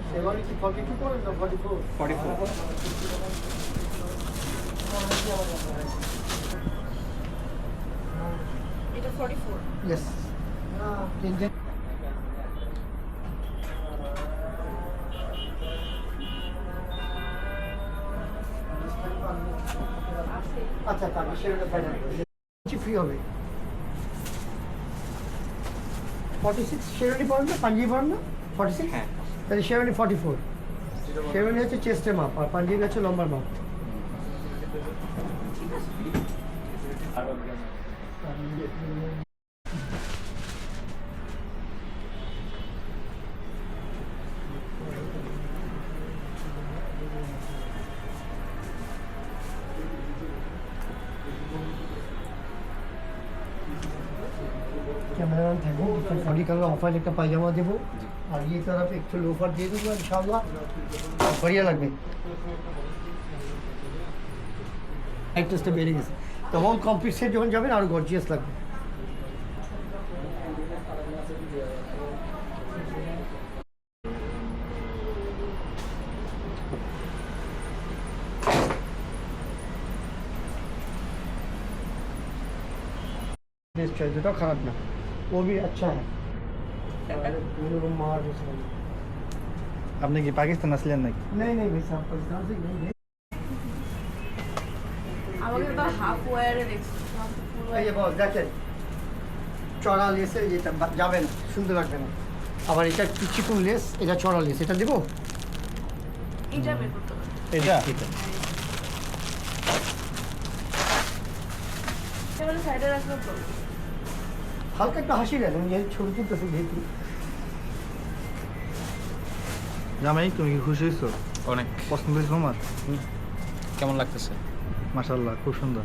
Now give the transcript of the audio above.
শেরওয়ানি কি 42 পড়েন না 44? 44 এটা 44 Yes. Indian. আচ্ছা তাহলে সেটা ফাইনাল ফ্রি হবে 46 শেরওয়ানি পড়েন না পাঞ্জাবি পড়েন না 46 হ্যাঁ তাহলে শেরওয়ানি 44 শেরওয়ানি হচ্ছে চেস্টের মাপ আর পাঞ্জাবি হচ্ছে লম্বার মাপ कैमरामैन থাকবো বডি কালার অফার একটা পায়জামা দেবো আর এই তরফ একটু লোফার দিয়ে দেবো ইনশাআল্লাহ बढ़िया লাগবে একটুটা বেড়ে গেছে তো হোল কমপ্লিট সেট যখন যাবেন আরো গর্জিয়াস লাগবে बेस्ट चॉइस बेटा खराब ना वो भी अच्छा है मार আপনি কি পাকিস্তান আসলেন নাকি नहीं नहीं भाई साहब पाकिस्तान से नहीं है আমাকে তো হাফ ওয়্যারে দেখছি ये बहुत দেখেন চড়া লেসে এটা যাবে না সুন্দর লাগবে না আবার এটা চিকুন লেস এটা চড়া লেস এটা দেবো এটা বের করতে হবে এটা এবারে সাইডে রাখবো তো হালকা একটা হাসি দেন আমি ছবি তুলতেছি যেহেতু জামাই তুমি কি খুশি হয়েছো অনেক পছন্দ হয়েছে তোমার কেমন লাগতেছে মাশাআল্লাহ খুব সুন্দর